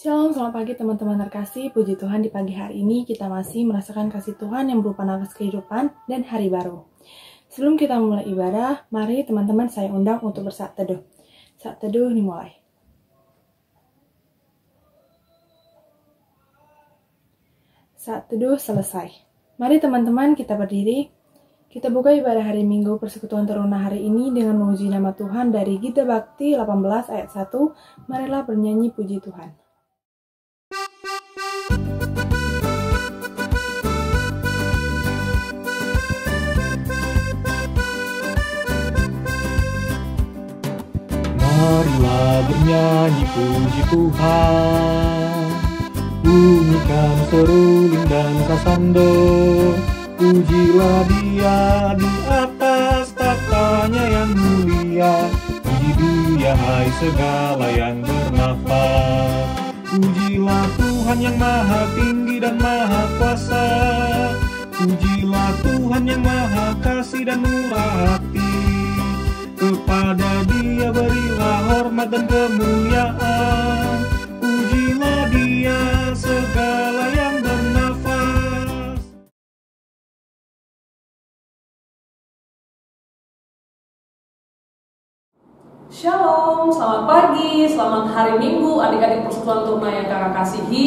Shalom, selamat pagi teman-teman terkasih. Puji Tuhan, di pagi hari ini kita masih merasakan kasih Tuhan yang berupa nafas kehidupan dan hari baru. Sebelum kita mulai ibadah, mari teman-teman saya undang untuk bersaat teduh. Saat teduh dimulai. Saat teduh selesai. Mari teman-teman kita berdiri. Kita buka ibadah hari Minggu Persekutuan Teruna hari ini dengan memuji nama Tuhan dari Gita Bakti 18 ayat 1. Marilah bernyanyi puji Tuhan. Marilah bernyanyi puji Tuhan, bunyikan seruling dan sasando. Pujilah Dia di atas tahtanya yang mulia, puji Dia hai segala yang bernafas. Pujilah Tuhan yang maha tinggi dan maha kuasa, pujilah Tuhan yang maha kasih dan murah hati. Kepada Dia berilah hormat dan kemuliaan, pujilah Dia segala yang bernafas. Shalom, selamat pagi, selamat hari Minggu adik-adik Persekutuan Teruna yang kakak kasihi.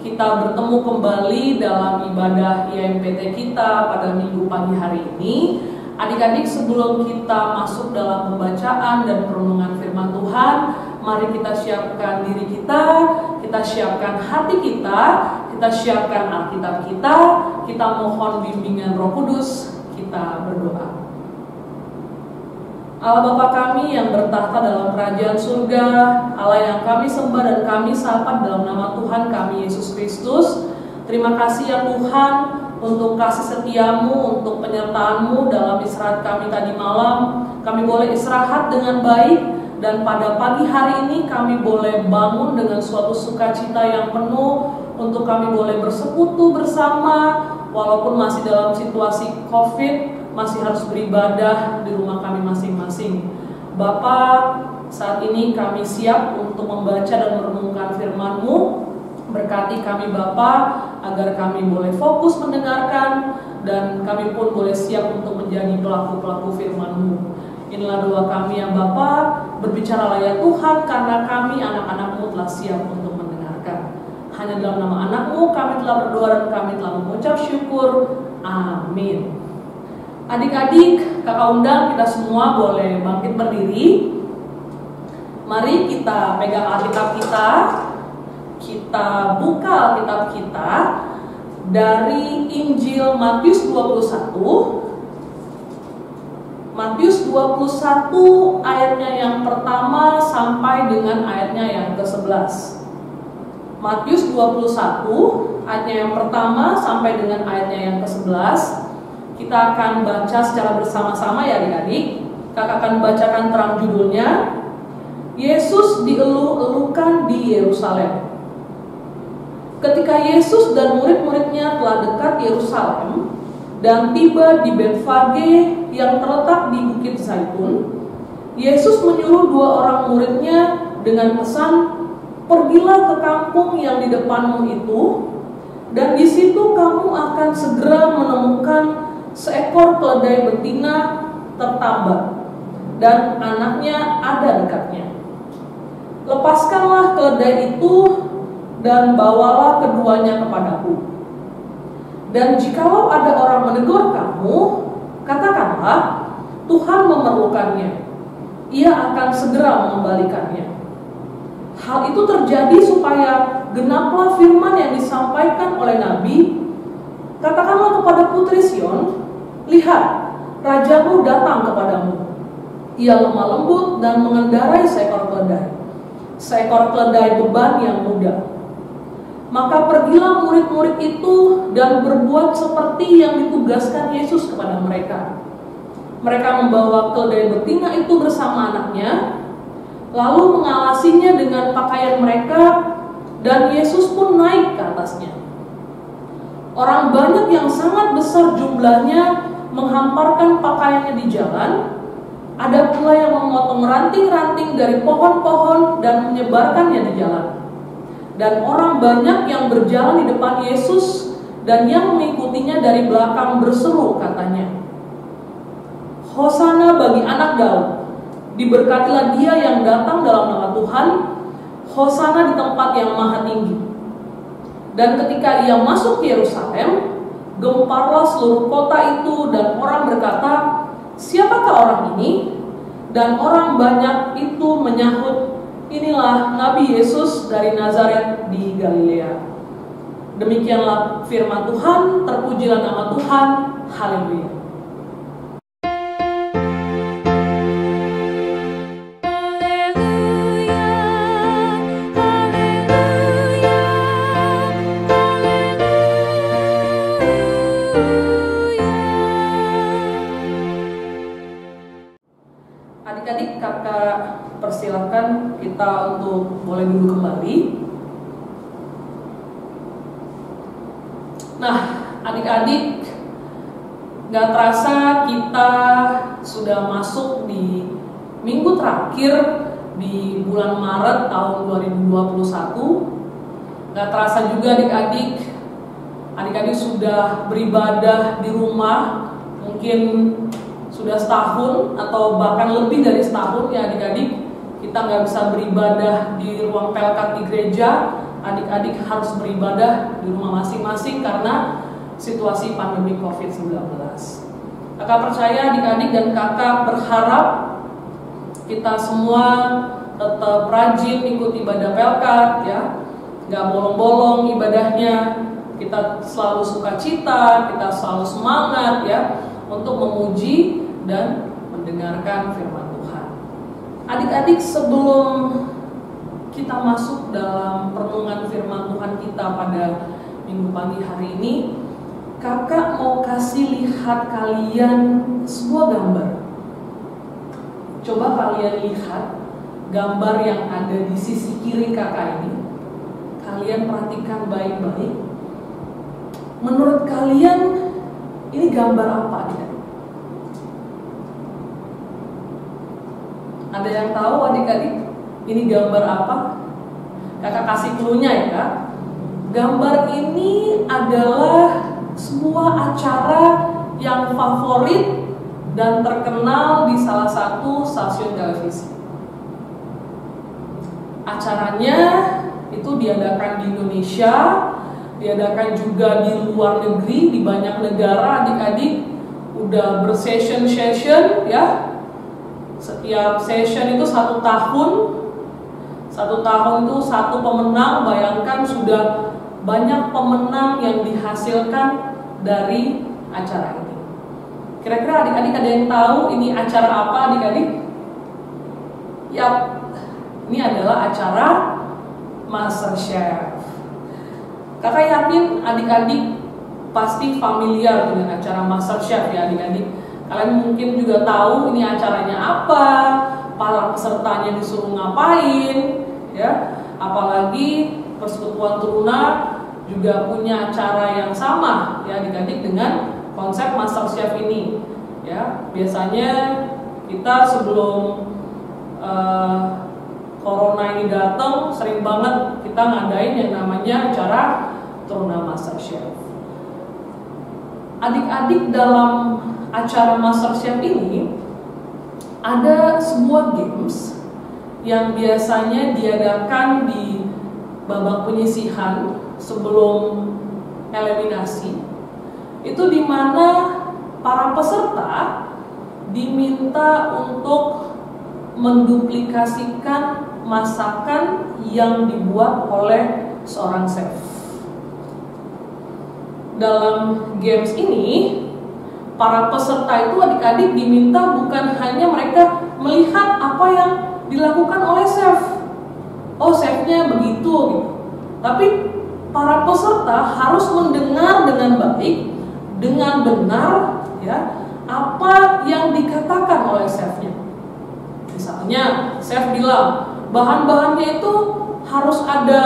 Kita bertemu kembali dalam ibadah IMPT kita pada Minggu pagi hari ini. Adik-adik, sebelum kita masuk dalam pembacaan dan perenungan firman Tuhan, mari kita siapkan diri kita siapkan hati kita siapkan Alkitab kita mohon bimbingan Roh Kudus, kita berdoa. Allah Bapa kami yang bertahta dalam kerajaan surga, Allah yang kami sembah dan kami sapa dalam nama Tuhan kami Yesus Kristus. Terima kasih ya Tuhan untuk kasih setiamu, untuk penyertaanmu dalam istirahat kami tadi malam. Kami boleh istirahat dengan baik, dan pada pagi hari ini kami boleh bangun dengan suatu sukacita yang penuh, untuk kami boleh bersekutu bersama, walaupun masih dalam situasi COVID, masih harus beribadah di rumah kami masing-masing. Bapa, saat ini kami siap untuk membaca dan merenungkan firman-Mu. Berkati kami Bapa, agar kami boleh fokus mendengarkan, dan kami pun boleh siap untuk menjadi pelaku-pelaku firman-Mu. Inilah doa kami ya Bapa, berbicaralah ya Tuhan, karena kami anak-anak-Mu telah siap untuk mendengarkan. Hanya dalam nama anak-Mu kami telah berdoa dan kami telah mengucap syukur. Amin. Adik-adik, kakak undang kita semua boleh bangkit berdiri. Mari kita pegang Alkitab kita buka Alkitab kita dari Injil Matius 21. Matius 21 ayatnya yang pertama sampai dengan ayatnya yang ke-11. Matius 21 ayatnya yang pertama sampai dengan ayatnya yang ke-11. Kita akan baca secara bersama-sama ya adik-adik. Kakak akan bacakan terang judulnya, Yesus dielu-elukan di Yerusalem. Ketika Yesus dan murid-muridnya telah dekat Yerusalem dan tiba di Betfage yang terletak di Bukit Zaitun, Yesus menyuruh dua orang muridnya dengan pesan, "Pergilah ke kampung yang di depanmu itu, dan di situ kamu akan segera menemukan seekor keledai betina tertambat dan anaknya ada dekatnya. Lepaskanlah keledai itu dan bawalah keduanya kepadaku. Dan jikalau ada orang menegur kamu, katakanlah, Tuhan memerlukannya. Ia akan segera mengembalikannya." Hal itu terjadi supaya genaplah firman yang disampaikan oleh Nabi, "Katakanlah kepada putri Sion, lihat, rajamu datang kepadamu. Ia lemah lembut dan mengendarai seekor keledai beban yang muda." Maka pergilah murid-murid itu dan berbuat seperti yang ditugaskan Yesus kepada mereka. Mereka membawa keledai betina itu bersama anaknya, lalu mengalasinya dengan pakaian mereka, dan Yesus pun naik ke atasnya. Orang banyak yang sangat besar jumlahnya menghamparkan pakaiannya di jalan. Ada pula yang memotong ranting-ranting dari pohon-pohon dan menyebarkannya di jalan. Dan orang banyak yang berjalan di depan Yesus dan yang mengikutinya dari belakang berseru, katanya, Hosana bagi anak Daud, diberkatilah dia yang datang dalam nama Tuhan, Hosana di tempat yang maha tinggi. Dan ketika ia masuk ke Yerusalem, gemparlah seluruh kota itu dan orang berkata, siapakah orang ini? Dan orang banyak itu menyahut, inilah Nabi Yesus dari Nazaret di Galilea. Demikianlah firman Tuhan, terpujilah nama Tuhan, haleluya. Adik-adik, kakak persilakan kita untuk boleh duduk kembali. Nah, adik-adik, gak terasa kita sudah masuk di minggu terakhir di bulan Maret tahun 2021. Gak terasa juga adik-adik sudah beribadah di rumah, mungkin sudah setahun atau bahkan lebih dari setahun ya adik-adik. Kita nggak bisa beribadah di ruang pelkat di gereja, adik-adik harus beribadah di rumah masing-masing karena situasi pandemi COVID-19. Kakak percaya adik-adik dan kakak berharap kita semua tetap rajin ikut ibadah pelkat ya, nggak bolong-bolong ibadahnya, kita selalu sukacita, kita selalu semangat ya untuk memuji dan mendengarkan firman Tuhan. Adik-adik, sebelum kita masuk dalam perenungan firman Tuhan kita pada minggu pagi hari ini, kakak mau kasih lihat kalian sebuah gambar. Coba kalian lihat gambar yang ada di sisi kiri kakak ini. Kalian perhatikan baik-baik. Menurut kalian ini gambar apa ya? Ada yang tahu adik-adik ini gambar apa? Kakak kasih clue-nya ya kak. Gambar ini adalah sebuah acara yang favorit dan terkenal di salah satu stasiun televisi. Acaranya itu diadakan di Indonesia, diadakan juga di luar negeri, di banyak negara adik-adik. Udah bersession-session ya. Setiap session itu 1 tahun. 1 tahun itu 1 pemenang. Bayangkan sudah banyak pemenang yang dihasilkan dari acara ini. Kira-kira adik-adik ada yang tahu ini acara apa adik-adik? Yap, ini adalah acara MasterChef. Kakak yakin adik-adik pasti familiar dengan acara MasterChef ya adik-adik. Kalian mungkin juga tahu ini acaranya apa, para pesertanya disuruh ngapain, ya. Apalagi Persekutuan Teruna juga punya acara yang sama, ya adik-adik dengan konsep MasterChef ini. Ya, biasanya kita sebelum Corona ini datang, sering banget kita ngadain yang namanya acara Teruna MasterChef. Adik-adik, dalam acara MasterChef ini ada sebuah games yang biasanya diadakan di babak penyisihan sebelum eliminasi. Itu dimana para peserta diminta untuk menduplikasikan masakan yang dibuat oleh seorang chef. Dalam games ini, para peserta itu adik-adik diminta bukan hanya mereka melihat apa yang dilakukan oleh chef. Oh, chefnya begitu gitu. Tapi para peserta harus mendengar dengan baik, dengan benar ya, apa yang dikatakan oleh chefnya. Misalnya, chef bilang bahan-bahannya itu harus ada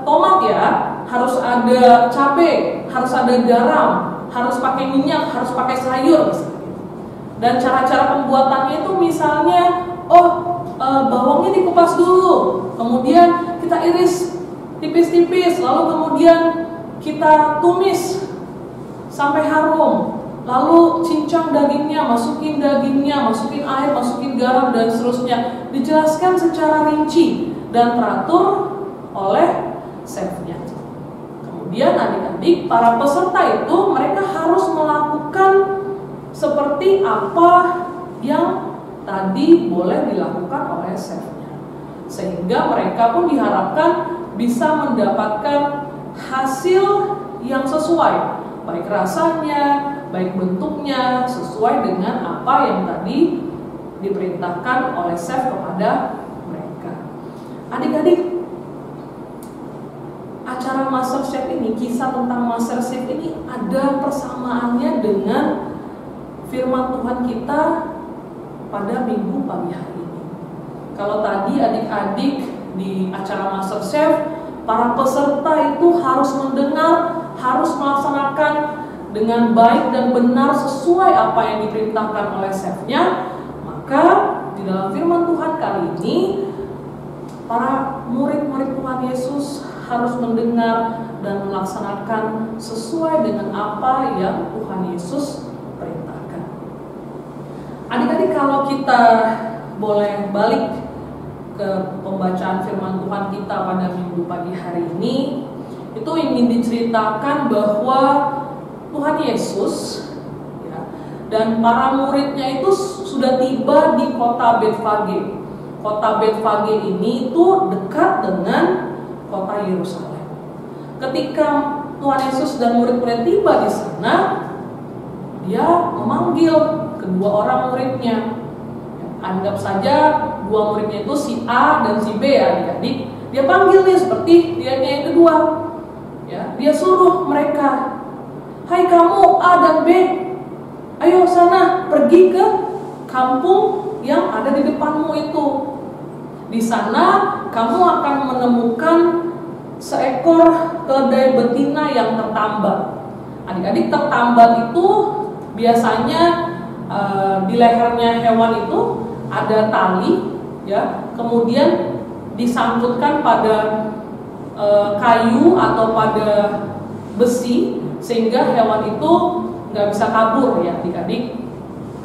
tomat ya, harus ada cabai, harus ada garam, harus pakai minyak, harus pakai sayur misalnya. Dan cara-cara pembuatannya itu misalnya, bawangnya dikupas dulu, kemudian kita iris tipis-tipis, lalu kemudian kita tumis sampai harum, lalu cincang dagingnya, masukin air, masukin garam dan seterusnya. Dijelaskan secara rinci dan teratur oleh chefnya. Kemudian adik-adik, para peserta itu mereka harus melakukan seperti apa yang tadi boleh dilakukan oleh chefnya, sehingga mereka pun diharapkan bisa mendapatkan hasil yang sesuai, baik rasanya, baik bentuknya, sesuai dengan apa yang tadi diperintahkan oleh chef kepada mereka. Adik-adik, acara MasterChef ini, kisah tentang MasterChef ini ada persamaannya dengan firman Tuhan kita pada minggu pagi hari ini. Kalau tadi adik-adik di acara MasterChef, para peserta itu harus mendengar, harus melaksanakan dengan baik dan benar sesuai apa yang diperintahkan oleh chefnya. Maka di dalam firman Tuhan kali ini, para murid-murid Tuhan Yesus harus mendengar dan melaksanakan sesuai dengan apa yang Tuhan Yesus perintahkan. Adik-adik, kalau kita boleh balik ke pembacaan firman Tuhan kita pada minggu pagi hari ini, itu ingin diceritakan bahwa Tuhan Yesus ya, dan para muridnya itu sudah tiba di kota Betfage. Kota Betfage ini itu dekat dengan kota Yerusalem. Ketika Tuhan Yesus dan murid-murid tiba di sana, dia memanggil kedua orang muridnya. Anggap saja dua muridnya itu si A dan si B ya adik-adik. Dia panggil nih seperti dia yang kedua. Ya, dia suruh mereka, "Hai kamu A dan B, ayo sana pergi ke kampung yang ada di depanmu itu. Di sana kamu akan menemukan seekor keledai betina yang tertambat." Adik-adik, tertambat itu biasanya di lehernya hewan itu ada tali, ya, kemudian disangkutkan pada kayu atau pada besi sehingga hewan itu nggak bisa kabur ya adik-adik.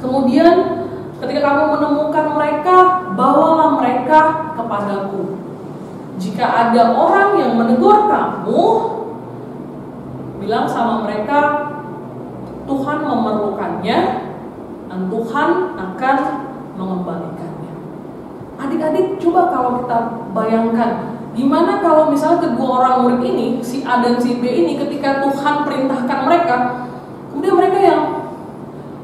Kemudian ketika kamu menemukan mereka, bawalah mereka kepadaku. Jika ada orang yang menegur kamu, bilang sama mereka, Tuhan memerlukannya dan Tuhan akan mengembalikannya. Adik-adik, coba kalau kita bayangkan, gimana kalau misalnya kedua orang murid ini, si A dan si B ini, ketika Tuhan perintahkan mereka, kemudian mereka yang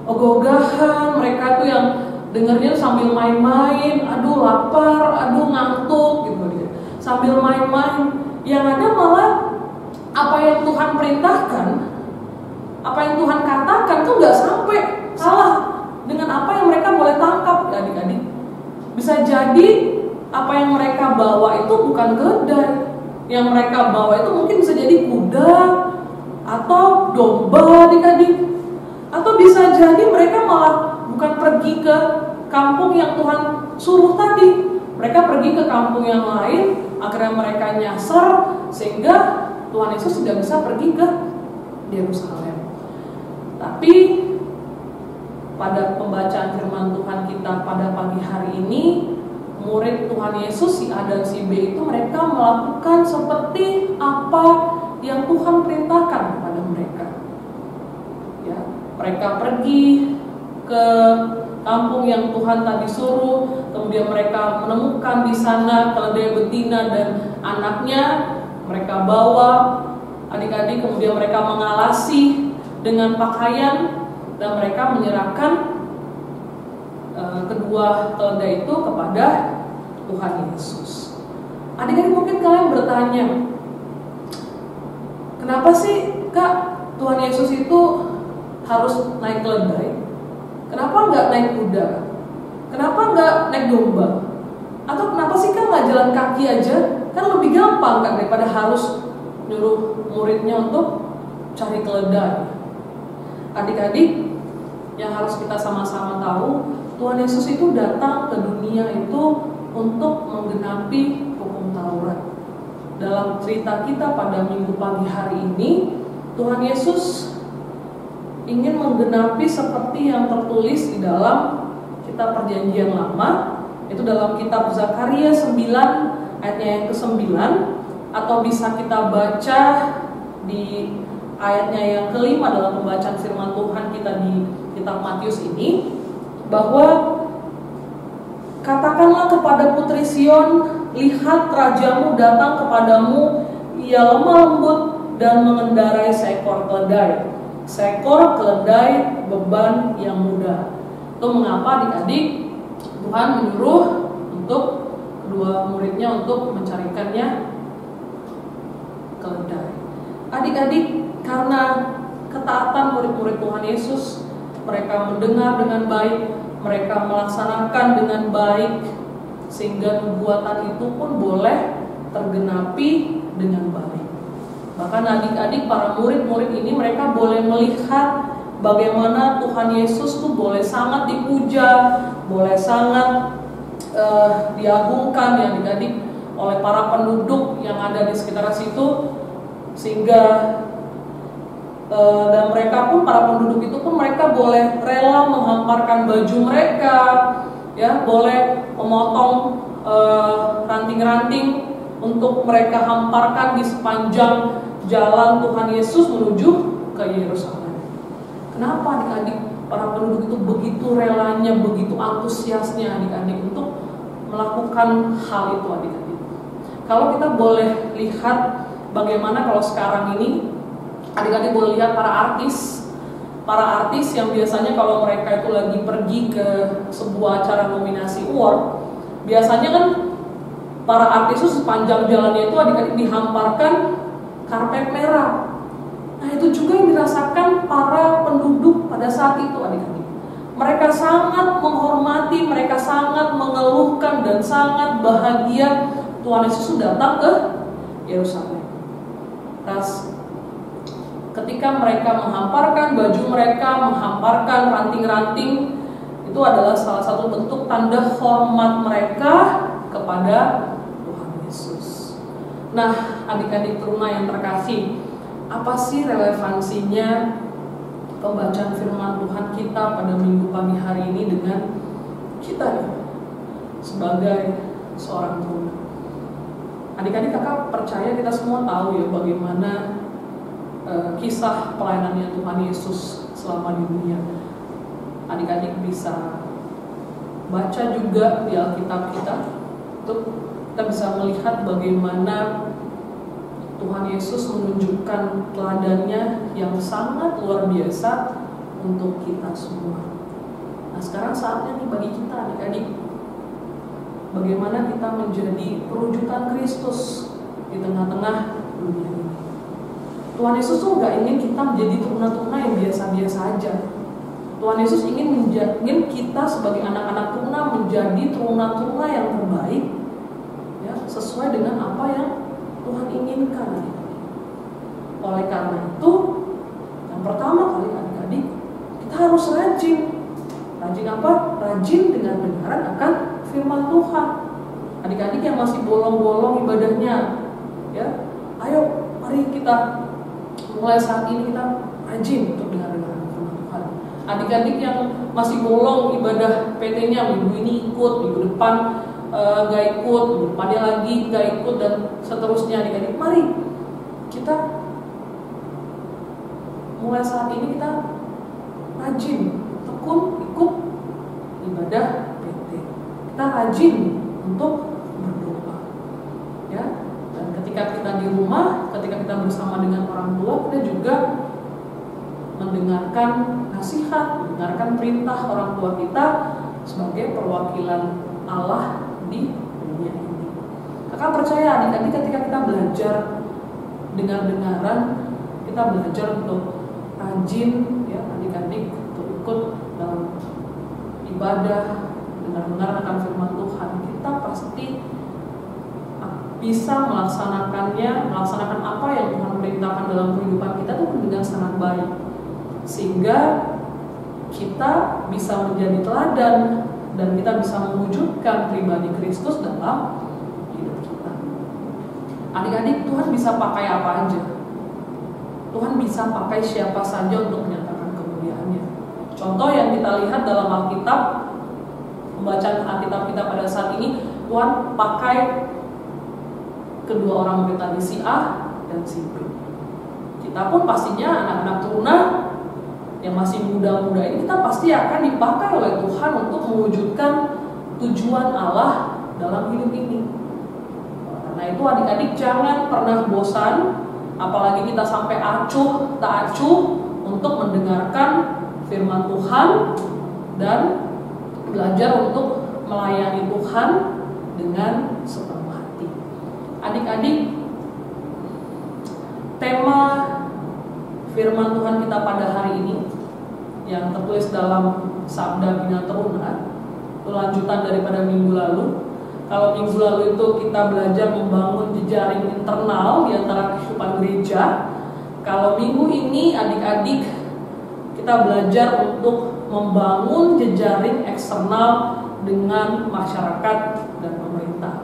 ogah-ogahan, mereka tuh yang dengernya sambil main-main, aduh lapar, aduh ngantuk gitu, sambil main-main. Yang ada malah apa yang Tuhan perintahkan, apa yang Tuhan katakan tuh nggak sampai, salah dengan apa yang mereka boleh tangkap ya adik-adik. Bisa jadi apa yang mereka bawa itu bukan keledai, yang mereka bawa itu mungkin bisa jadi kuda atau domba adik-adik. Atau bisa jadi mereka malah bukan pergi ke kampung yang Tuhan suruh tadi, mereka pergi ke kampung yang lain. Akhirnya mereka nyasar sehingga Tuhan Yesus tidak bisa pergi ke Yerusalem. Tapi pada pembacaan firman Tuhan kita pada pagi hari ini, murid Tuhan Yesus si A dan si B itu mereka melakukan seperti apa yang Tuhan perintahkan kepada mereka. Ya, mereka pergi ke kampung yang Tuhan tadi suruh, kemudian mereka menemukan di sana keledai betina dan anaknya, mereka bawa adik-adik, kemudian mereka mengalasi dengan pakaian dan mereka menyerahkan kedua keledai itu kepada Tuhan Yesus. Adik-adik, mungkin kalian bertanya, kenapa sih Kak Tuhan Yesus itu harus naik keledai? Kenapa nggak naik kuda? Kenapa nggak naik domba? Atau kenapa sih Kak nggak jalan kaki aja? Kan lebih gampang Kak daripada harus nyuruh muridnya untuk cari keledai. Adik-adik, yang harus kita sama-sama tahu, Tuhan Yesus itu datang ke dunia itu untuk menggenapi hukum Taurat. dalam cerita kita pada minggu pagi hari ini, Tuhan Yesus ingin menggenapi seperti yang tertulis di dalam kitab Perjanjian Lama, itu dalam kitab Zakaria 9 ayatnya yang ke-9, atau bisa kita baca di ayatnya yang kelima dalam pembacaan firman Tuhan kita di kitab Matius ini, bahwa katakanlah kepada putri Sion, lihat rajamu datang kepadamu, ia lemah lembut dan mengendarai seekor keledai beban yang mudah. Itu mengapa adik-adik Tuhan menyuruh untuk kedua muridnya untuk mencarikannya keledai. Adik-adik, karena ketaatan murid-murid Tuhan Yesus, mereka mendengar dengan baik, mereka melaksanakan dengan baik, sehingga nubuatan itu pun boleh tergenapi dengan baik. Bahkan adik-adik, para murid-murid ini mereka boleh melihat bagaimana Tuhan Yesus tuh boleh sangat dipuja, boleh sangat diagungkan ya adik-adik oleh para penduduk yang ada di sekitar situ, sehingga dan mereka pun, para penduduk itu pun mereka boleh rela menghamparkan baju mereka, ya, boleh memotong ranting-ranting untuk mereka hamparkan di sepanjang jalan Tuhan Yesus menuju ke Yerusalem. Kenapa adik-adik para penduduk itu begitu relanya, begitu antusiasnya adik-adik untuk melakukan hal itu adik-adik? Kalau kita boleh lihat bagaimana kalau sekarang ini, adik-adik boleh lihat para artis yang biasanya kalau mereka itu lagi pergi ke sebuah acara nominasi award, biasanya kan para artis itu sepanjang jalannya itu adik-adik dihamparkan karpet merah. Nah, itu juga yang dirasakan para penduduk pada saat itu adik-adik. Mereka sangat menghormati, mereka sangat mengeluhkan dan sangat bahagia Tuhan Yesus datang ke Yerusalem. Ketika mereka menghamparkan baju mereka, menghamparkan ranting-ranting, itu adalah salah satu bentuk tanda hormat mereka kepada Tuhan Yesus. Nah, adik-adik teruna yang terkasih, apa sih relevansinya pembacaan firman Tuhan kita pada minggu pagi hari ini dengan kita sebagai seorang teruna? Adik-adik, kakak percaya kita semua tahu ya bagaimana kisah pelayanannya Tuhan Yesus selama di dunia. Adik-adik bisa baca juga di Alkitab kita, kita bisa melihat bagaimana Tuhan Yesus menunjukkan teladannya yang sangat luar biasa untuk kita semua. Nah, sekarang saatnya nih bagi kita adik-adik, bagaimana kita menjadi perwujudan Kristus di tengah-tengah dunia ini. Tuhan Yesus tuh gak ingin kita menjadi teruna-teruna yang biasa-biasa aja. Tuhan Yesus ingin kita sebagai anak-anak teruna menjadi teruna-teruna yang terbaik, ya, sesuai dengan apa yang Tuhan inginkan. Oleh karena itu, yang pertama kali adik-adik, kita harus rajin. Rajin apa? Rajin dengan dengaran akan firman Tuhan. Adik-adik yang masih bolong-bolong ibadahnya, ya, ayo mari kita mulai saat ini kita rajin untuk dengar firman Tuhan. Adik-adik yang masih bolong ibadah PT-nya, minggu ini ikut, minggu depan gak ikut, minggu depannya lagi gak ikut, dan seterusnya. Adik-adik, mari kita mulai saat ini kita rajin tekun ikut ibadah PT. Kita rajin untuk berdoa, ya. Dan ketika kita di rumah, ketika kita bersama dengan orang tua, kita juga mendengarkan nasihat, mendengarkan perintah orang tua kita sebagai perwakilan Allah di dunia ini. Kakak percaya adik-adik, ketika kita belajar dengar-dengaran, kita belajar untuk rajin, ya adik-adik, untuk ikut dalam ibadah, dengar-dengar akan firman Tuhan, kita pasti bisa melaksanakan apa yang Tuhan perintahkan dalam kehidupan kita itu dengan sangat baik, sehingga kita bisa menjadi teladan dan kita bisa mewujudkan pribadi Kristus dalam hidup kita. Adik-adik, Tuhan bisa pakai apa aja. Tuhan bisa pakai siapa saja untuk menyatakan kemuliaannya. Contoh yang kita lihat dalam Alkitab, pembacaan Alkitab kita pada saat ini, Tuhan pakai kedua orang murid tadi, si A dan si B. Kita pun pastinya anak-anak turunan yang masih muda-muda ini, kita pasti akan dipakai oleh Tuhan untuk mewujudkan tujuan Allah dalam hidup ini. Karena itu adik-adik jangan pernah bosan, apalagi kita sampai acuh tak acuh untuk mendengarkan firman Tuhan dan belajar untuk melayani Tuhan dengan sepenuh hati. Adik-adik, tema firman Tuhan kita pada hari ini yang tertulis dalam Sabda Bina Teruna, itu lanjutan daripada minggu lalu. Kalau minggu lalu itu kita belajar membangun jejaring internal di antara kehidupan gereja, kalau minggu ini adik-adik kita belajar untuk membangun jejaring eksternal dengan masyarakat dan pemerintah.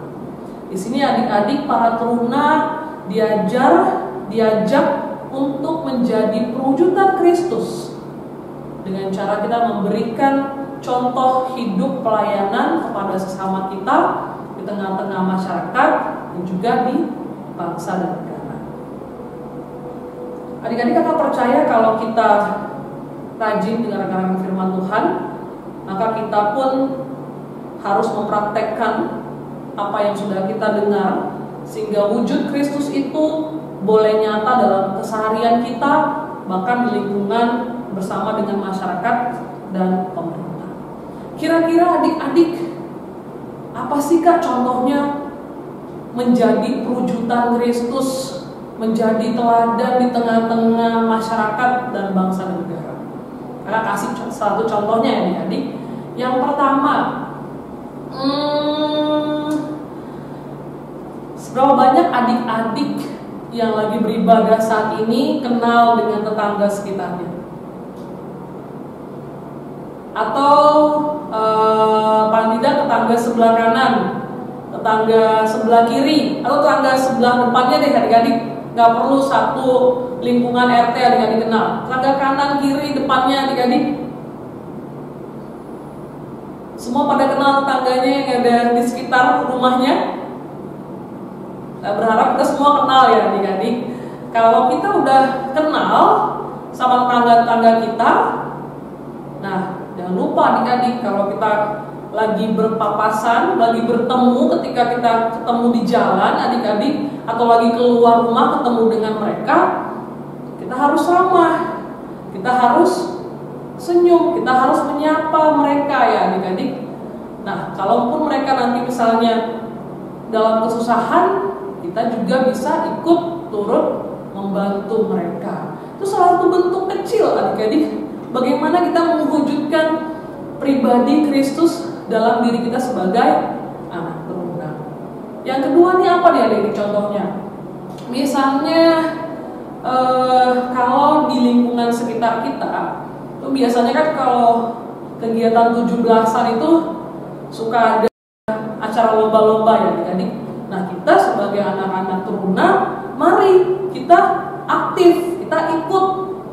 Di sini adik-adik para teruna diajak untuk menjadi perwujudan Kristus dengan cara kita memberikan contoh hidup pelayanan kepada sesama kita di tengah-tengah masyarakat dan juga di bangsa dan negara. Adik-adik akan percaya kalau kita rajin dengar firman Tuhan, maka kita pun harus mempraktekkan apa yang sudah kita dengar, sehingga wujud Kristus itu boleh nyata dalam keseharian kita, bahkan di lingkungan bersama dengan masyarakat dan pemerintah. Kira-kira adik-adik, apa sih Kak contohnya menjadi perwujudan Kristus, menjadi teladan di tengah-tengah masyarakat dan bangsa dan negara? Kakak kasih satu contohnya ya adik-adik. Yang pertama, seberapa banyak adik-adik yang lagi beribadah saat ini kenal dengan tetangga sekitarnya? Atau paling tidak tetangga sebelah kanan, tetangga sebelah kiri, atau tetangga sebelah depannya deh adik-adik. Gak perlu satu lingkungan RT adik-adik kenal. Tetangga kanan, kiri, depannya adik-adik. Semua pada kenal tetangganya yang ada di sekitar rumahnya. Saya berharap kita semua kenal ya adik-adik. Kalau kita udah kenal sama tetangga-tetangga kita, nah jangan lupa adik-adik, kalau kita lagi berpapasan, lagi bertemu, ketika kita ketemu di jalan adik-adik, atau lagi keluar rumah ketemu dengan mereka, kita harus ramah, kita harus senyum, kita harus menyapa mereka ya adik-adik. Nah, kalaupun mereka nanti misalnya dalam kesusahan, kita juga bisa ikut turut membantu mereka. Itu salah satu bentuk kecil adik-adik, bagaimana kita mewujudkan pribadi Kristus dalam diri kita sebagai anak teruna. Yang kedua nih apa nih adik-adik contohnya? Misalnya kalau di lingkungan sekitar kita, itu biasanya kan kalau kegiatan 17-an itu suka ada acara lomba-lomba ya adik-adik. Nah, kita sebagai anak-anak teruna, mari kita aktif, kita ikut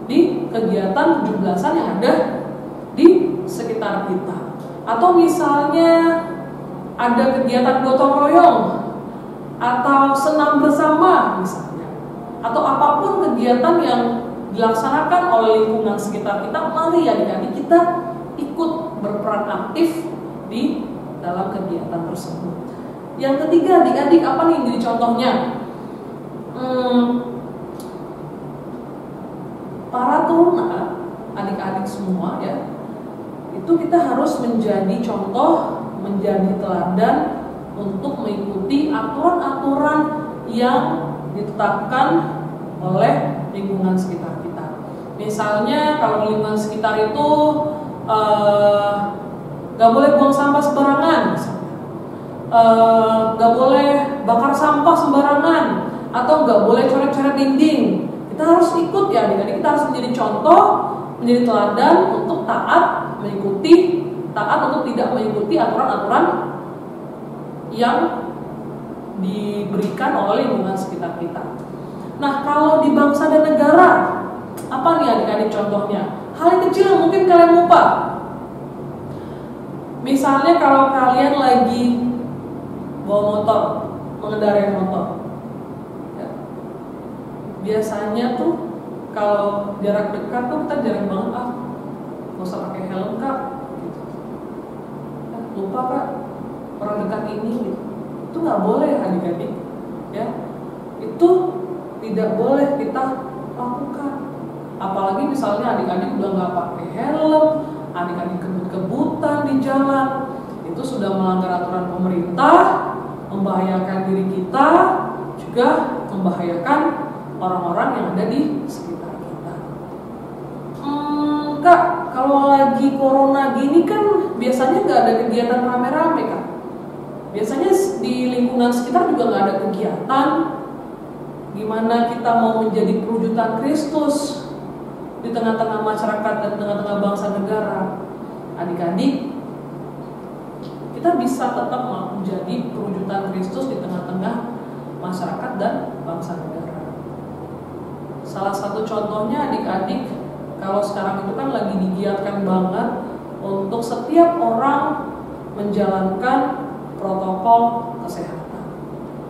di kegiatan 17-an yang ada di sekitar kita. Atau misalnya ada kegiatan gotong royong atau senam bersama misalnya, atau apapun kegiatan yang dilaksanakan oleh lingkungan sekitar kita, mari adik-adik kita ikut berperan aktif di dalam kegiatan tersebut. Yang ketiga adik-adik, apa nih yang jadi contohnya? Para teruna, adik-adik semua ya, itu kita harus menjadi contoh, menjadi teladan untuk mengikuti aturan-aturan yang ditetapkan oleh lingkungan sekitar kita. Misalnya kalau lingkungan sekitar itu gak boleh buang sampah sembarangan, gak boleh bakar sampah sembarangan, atau gak boleh coret-coret dinding. Kita harus ikut ya adik-adik, kita harus menjadi contoh, menjadi teladan untuk taat untuk tidak mengikuti aturan-aturan yang diberikan oleh lingkungan sekitar kita. Nah, kalau di bangsa dan negara, apa nih adik-adik contohnya? Hal yang kecil yang mungkin kalian lupa. Misalnya kalau kalian lagi bawa motor, mengendarai motor, ya, biasanya tuh kalau jarak dekat tuh kita jarang banget nggak usah pakai helm kak, gitu. Lupa kak, orang dekat ini, gitu. Itu nggak boleh adik-adik, ya. Itu tidak boleh kita lakukan. Apalagi misalnya adik-adik udah nggak pakai helm, adik-adik kebut-kebutan di jalan, itu sudah melanggar aturan pemerintah, membahayakan diri kita, juga membahayakan orang-orang yang ada di sekitar kita. Kak, kalau lagi corona gini kan biasanya nggak ada kegiatan rame-rame kak. Biasanya di lingkungan sekitar juga nggak ada kegiatan. Gimana kita mau menjadi perwujudan Kristus di tengah-tengah masyarakat dan tengah-tengah bangsa negara? Adik-adik, kita bisa tetap menjadi perwujudan Kristus di tengah-tengah masyarakat dan bangsa negara. Salah satu contohnya adik-adik, kalau sekarang itu kan lagi digiatkan banget untuk setiap orang menjalankan protokol kesehatan.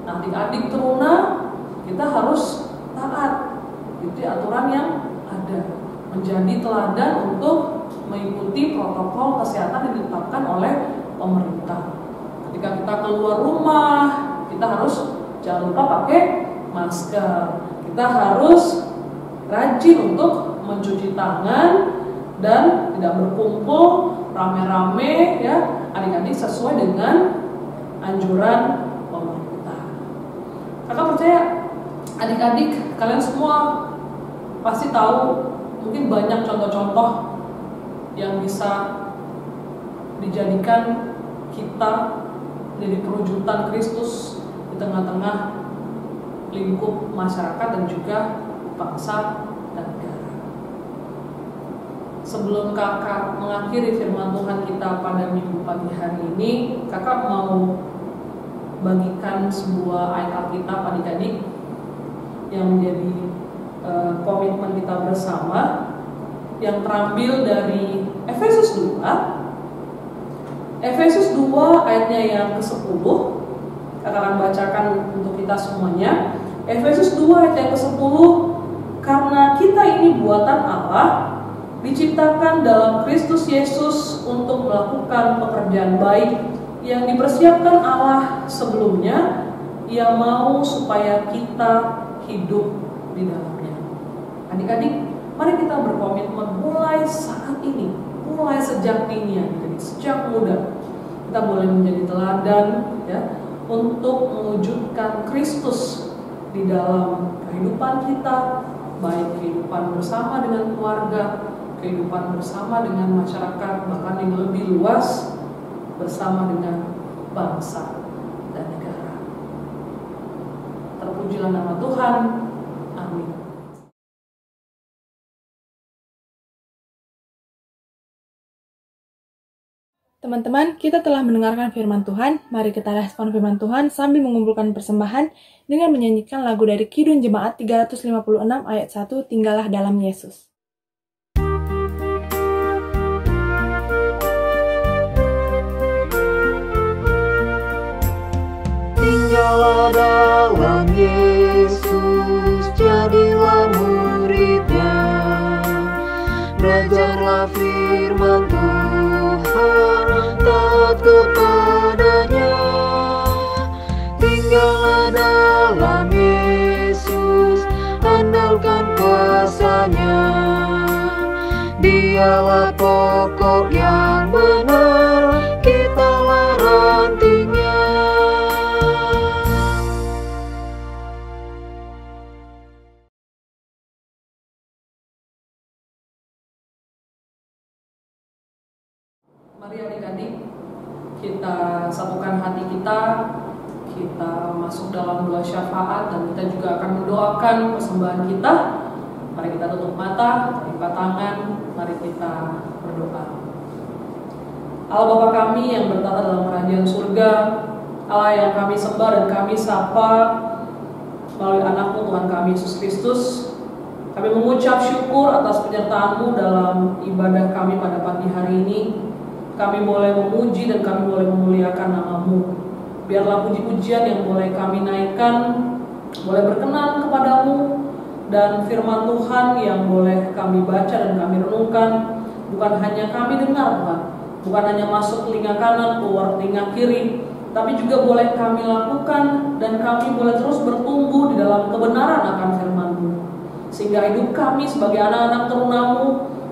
Nah, adik-adik teruna, kita harus taat itu aturan yang ada, menjadi teladan untuk mengikuti protokol kesehatan yang ditetapkan oleh pemerintah. Ketika kita keluar rumah, kita harus jangan lupa pakai masker. Kita harus rajin untuk mencuci tangan dan tidak berkumpul rame-rame, ya adik-adik, sesuai dengan anjuran pemerintah. Kakak percaya adik-adik kalian semua pasti tahu mungkin banyak contoh-contoh yang bisa dijadikan kita menjadi perwujudan Kristus di tengah-tengah lingkup masyarakat dan juga bangsa dan negara. Sebelum kakak mengakhiri firman Tuhan kita pada minggu pagi hari ini, kakak mau bagikan sebuah ayat Alkitab adik-adik yang menjadi komitmen kita bersama, yang terambil dari Efesus 2. Efesus 2 ayatnya yang ke-10. Kakak akan bacakan untuk kita semuanya. Efesus 2 ayat yang ke-10. Karena kita ini buatan Allah, diciptakan dalam Kristus Yesus untuk melakukan pekerjaan baik yang dipersiapkan Allah sebelumnya. Ia mau supaya kita hidup di dalamnya. Adik-adik, mari kita berkomitmen mulai saat ini, mulai sejak dini, jadi sejak muda, kita boleh menjadi teladan, ya, untuk mewujudkan Kristus di dalam kehidupan kita, baik kehidupan bersama dengan keluarga, kehidupan bersama dengan masyarakat, bahkan yang lebih luas, bersama dengan bangsa dan negara. Terpujilah nama Tuhan. Amin. Teman-teman, kita telah mendengarkan firman Tuhan. Mari kita respon firman Tuhan sambil mengumpulkan persembahan dengan menyanyikan lagu dari Kidung Jemaat 356 ayat 1, Tinggallah dalam Yesus. Tinggallah dalam Yesus, jadilah muridnya. Belajarlah firman Tuhan, taat kepadanya. Tinggallah dalam Yesus, andalkan kuasa-Nya. Dialah pokok yang benar, kitalah rantingnya. Mari adik-adik, kita satukan hati kita masuk dalam doa syafaat, dan kita juga akan mendoakan persembahan kita. Mari kita tutup mata, lipat tangan, mari kita berdoa. Allah Bapa kami yang bertata dalam kerajaan surga, Allah yang kami sembah dan kami sapa melalui anak-Mu Tuhan kami Yesus Kristus, kami mengucap syukur atas penyertaan-Mu dalam ibadah kami pada pagi hari ini. Kami boleh memuji dan kami boleh memuliakan nama-Mu. Biarlah puji-pujian yang boleh kami naikkan boleh berkenan kepadamu, dan firman Tuhan yang boleh kami baca dan kami renungkan bukan hanya kami dengar Tuhan, bukan hanya masuk telinga kanan keluar telinga kiri, tapi juga boleh kami lakukan dan kami boleh terus bertumbuh di dalam kebenaran akan firman-Mu, sehingga hidup kami sebagai anak-anak teruna-Mu,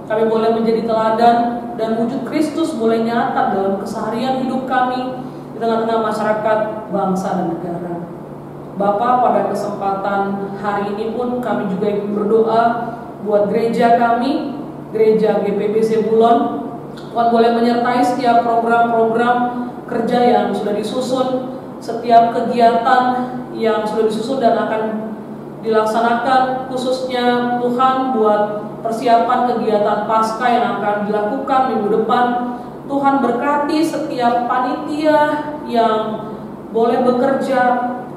kami boleh menjadi teladan dan wujud Kristus boleh nyata dalam keseharian hidup kami di tengah-tengah masyarakat, bangsa dan negara. Bapa, pada kesempatan hari ini pun kami juga ingin berdoa buat gereja kami, gereja GPBC Bulon. Tuhan boleh menyertai setiap program-program kerja yang sudah disusun, setiap kegiatan yang sudah disusun dan akan dilaksanakan, khususnya Tuhan buat persiapan kegiatan Paskah yang akan dilakukan minggu depan. Tuhan berkati setiap panitia yang boleh bekerja,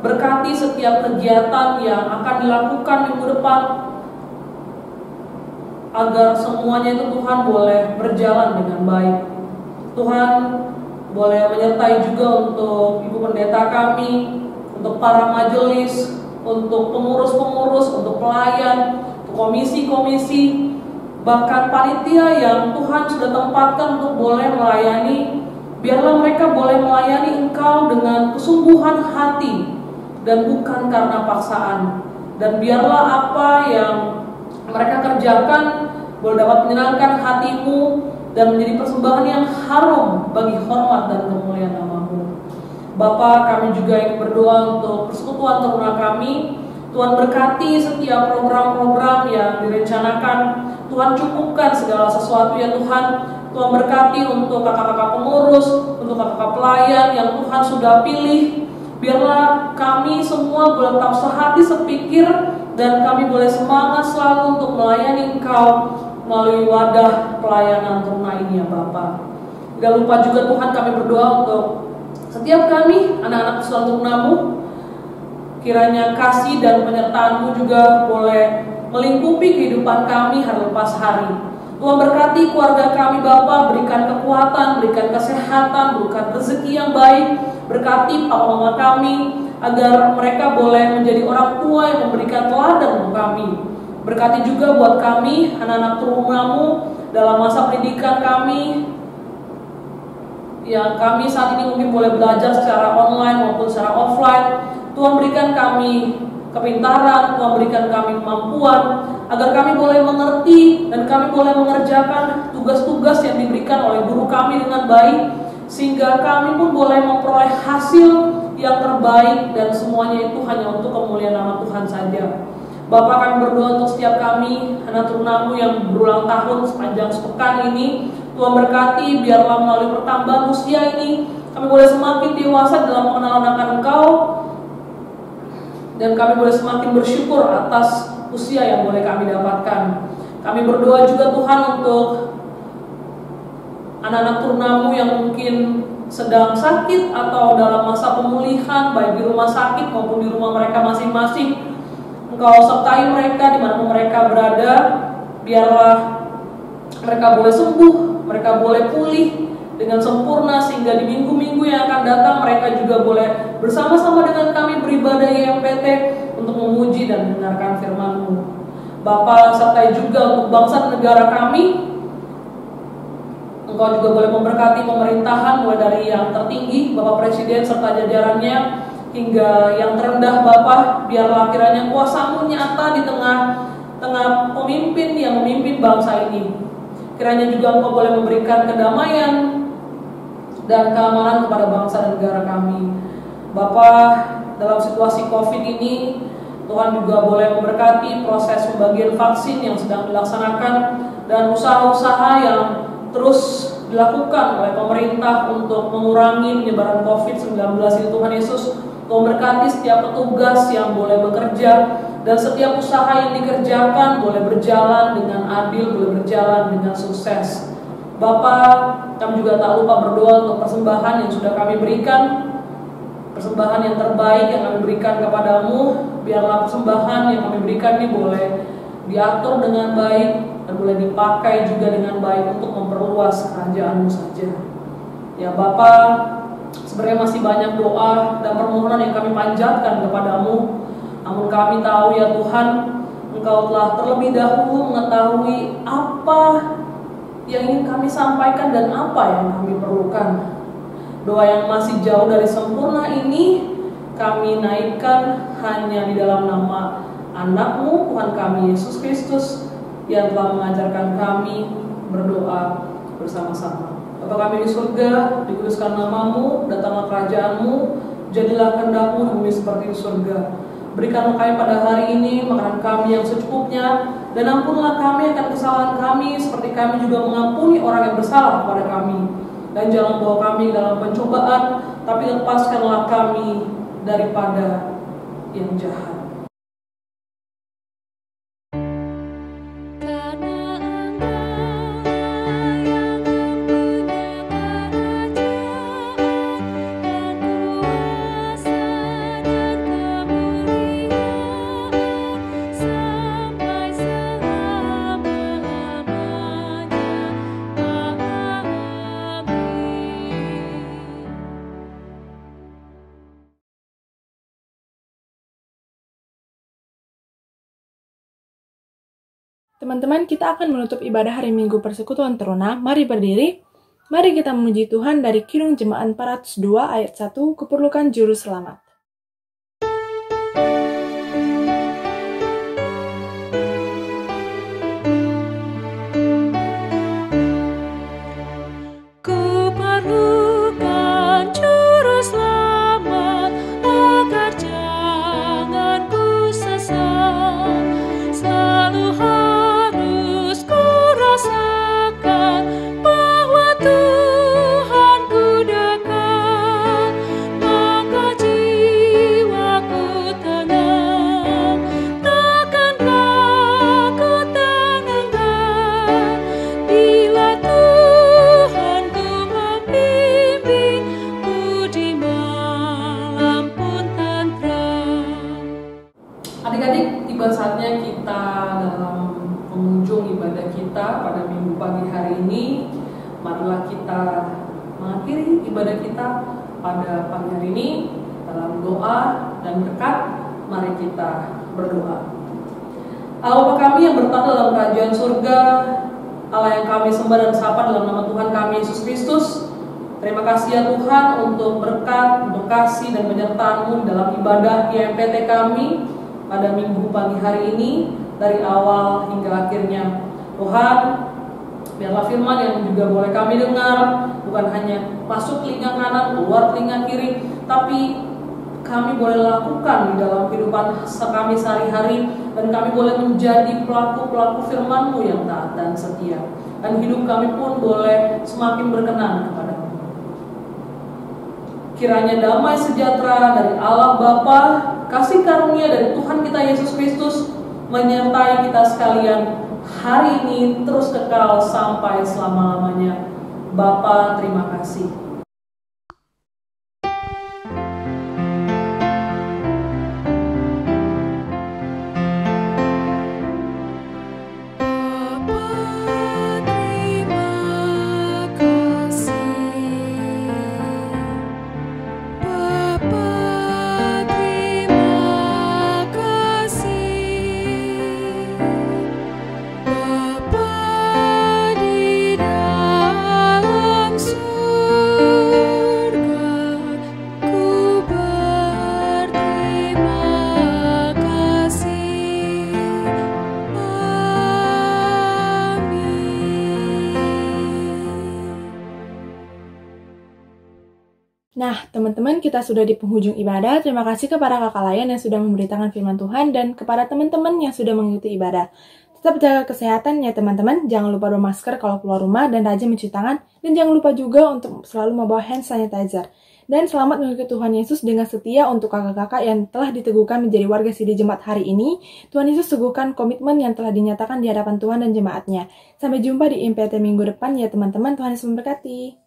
berkati setiap kegiatan yang akan dilakukan minggu depan, agar semuanya itu Tuhan boleh berjalan dengan baik. Tuhan boleh menyertai juga untuk Ibu Pendeta kami, untuk para majelis, untuk pengurus-pengurus, untuk pelayan, untuk komisi-komisi, bahkan panitia yang Tuhan sudah tempatkan untuk boleh melayani. Biarlah mereka boleh melayani Engkau dengan kesungguhan hati dan bukan karena paksaan. Dan biarlah apa yang mereka kerjakan boleh dapat menyenangkan hati-Mu dan menjadi persembahan yang harum bagi hormat dan kemuliaan nama-Mu. Bapa, kami juga ingin berdoa untuk persekutuan teruna kami. Tuhan berkati setiap program-program yang direncanakan. Tuhan cukupkan segala sesuatu ya Tuhan. Tuhan berkati untuk kakak-kakak pengurus, untuk kakak-kakak pelayan yang Tuhan sudah pilih. Biarlah kami semua boleh tetap sehati sepikir dan kami boleh semangat selalu untuk melayani Engkau melalui wadah pelayanan teruna ini ya Bapa. Tidak lupa juga Tuhan kami berdoa untuk setiap kami anak-anak persekutuan teruna-Mu. Kiranya kasih dan penyertaan-Mu juga boleh melingkupi kehidupan kami hari lepas hari. Tuhan berkati keluarga kami Bapa, berikan kekuatan, berikan kesehatan, berikan rezeki yang baik. Berkati papa mama kami agar mereka boleh menjadi orang tua yang memberikan teladan untuk kami. Berkati juga buat kami anak-anak teruna-Mu dalam masa pendidikan kami, yang kami saat ini mungkin boleh belajar secara online maupun secara offline. Tuhan berikan kami kepintaran, Tuhan berikan kami kemampuan agar kami boleh mengerti dan kami boleh mengerjakan tugas-tugas yang diberikan oleh guru kami dengan baik, sehingga kami pun boleh memperoleh hasil yang terbaik dan semuanya itu hanya untuk kemuliaan nama Tuhan saja. Bapak, kami berdoa untuk setiap kami anak teruna-Mu yang berulang tahun sepanjang sepekan ini. Tuhan berkati, biarlah melalui pertambahan usia ini kami boleh semakin dewasa dalam pengenalan akan Engkau, dan kami boleh semakin bersyukur atas usia yang boleh kami dapatkan. Kami berdoa juga Tuhan untuk anak-anak teruna-Mu yang mungkin sedang sakit atau dalam masa pemulihan, baik di rumah sakit maupun di rumah mereka masing-masing. Engkau sertai mereka dimanapun mereka berada. Biarlah mereka boleh sembuh, mereka boleh pulih dengan sempurna, sehingga di minggu-minggu yang akan datang mereka juga boleh bersama-sama dengan kami beribadah YMPT untuk memuji dan mendengarkan firman-Mu. Bapa, sertai juga untuk bangsa dan negara kami. Engkau juga boleh memberkati pemerintahan mulai dari yang tertinggi, Bapak Presiden serta jajarannya, hingga yang terendah Bapa. Biarlah kiranya kuasa-Mu nyata di tengah pemimpin yang memimpin bangsa ini. Kiranya juga Engkau boleh memberikan kedamaian dan keamanan kepada bangsa dan negara kami. Bapa, dalam situasi COVID ini, Tuhan juga boleh memberkati proses pembagian vaksin yang sedang dilaksanakan dan usaha-usaha yang terus dilakukan oleh pemerintah untuk mengurangi penyebaran COVID-19 ini. Tuhan Yesus, Tuhan berkati setiap petugas yang boleh bekerja dan setiap usaha yang dikerjakan boleh berjalan dengan adil, boleh berjalan dengan sukses. Bapa, kami juga tak lupa berdoa untuk persembahan yang sudah kami berikan persembahan yang terbaik yang kami berikan kepadamu. Biarlah persembahan yang kami berikan ini boleh diatur dengan baik dan boleh dipakai juga dengan baik untuk memperluas kerajaan-Mu saja. Ya Bapa, sebenarnya masih banyak doa dan permohonan yang kami panjatkan kepadamu. Namun kami tahu ya Tuhan, Engkau telah terlebih dahulu mengetahui apa yang ingin kami sampaikan dan apa yang kami perlukan. Doa yang masih jauh dari sempurna ini kami naikkan hanya di dalam nama Anak-Mu, Tuhan kami Yesus Kristus, yang telah mengajarkan kami berdoa bersama-sama. Bapa kami di surga, dikuduskan nama-Mu, datanglah kerajaan-Mu, jadilah kehendak-Mu di bumi seperti di surga. Berikanlah kami pada hari ini makanan kami yang secukupnya, dan ampunlah kami akan kesalahan kami, seperti kami juga mengampuni orang yang bersalah kepada kami. Dan jangan bawa kami dalam pencobaan, tapi lepaskanlah kami daripada yang jahat. Teman-teman, kita akan menutup ibadah hari Minggu Persekutuan Teruna. Mari berdiri. Mari kita memuji Tuhan dari Kidung Jemaat 402 ayat 1, Kuperlukan Juru Selamat. Adik-adik, tiba saatnya kita dalam penghujung ibadah kita pada Minggu pagi hari ini. Marilah kita mengakhiri ibadah kita pada pagi hari ini dalam doa dan berkat. Mari kita berdoa. Allah Bapa kami yang bertata dalam kerajaan surga, Allah yang kami sembah dan sapa dalam nama Tuhan kami Yesus Kristus. Terima kasih ya Tuhan untuk berkat, untuk kasih dan penyertaan-Mu dalam ibadah IMPT kami pada Minggu pagi hari ini, dari awal hingga akhirnya. Tuhan, biarlah firman yang juga boleh kami dengar bukan hanya masuk telinga kanan, keluar telinga kiri, tapi kami boleh lakukan di dalam kehidupan kami sehari-hari, dan kami boleh menjadi pelaku-pelaku firman-Mu yang taat dan setia, dan hidup kami pun boleh semakin berkenan kepada-Mu. Kiranya damai sejahtera dari Allah Bapa, kasih karunia dari Tuhan kita Yesus Kristus menyertai kita sekalian hari ini terus kekal sampai selama-lamanya. Bapa, terima kasih. Nah, teman-teman, kita sudah di penghujung ibadah. Terima kasih kepada kakak layan yang sudah memberitakan firman Tuhan dan kepada teman-teman yang sudah mengikuti ibadah. Tetap jaga kesehatan ya teman-teman. Jangan lupa bermasker kalau keluar rumah dan rajin mencuci tangan. Dan jangan lupa juga untuk selalu membawa hand sanitizer. Dan selamat mengikuti Tuhan Yesus dengan setia untuk kakak-kakak yang telah diteguhkan menjadi warga Sidi Jemaat hari ini. Tuhan Yesus teguhkan komitmen yang telah dinyatakan di hadapan Tuhan dan jemaatnya. Sampai jumpa di IMPT minggu depan ya teman-teman. Tuhan Yesus memberkati.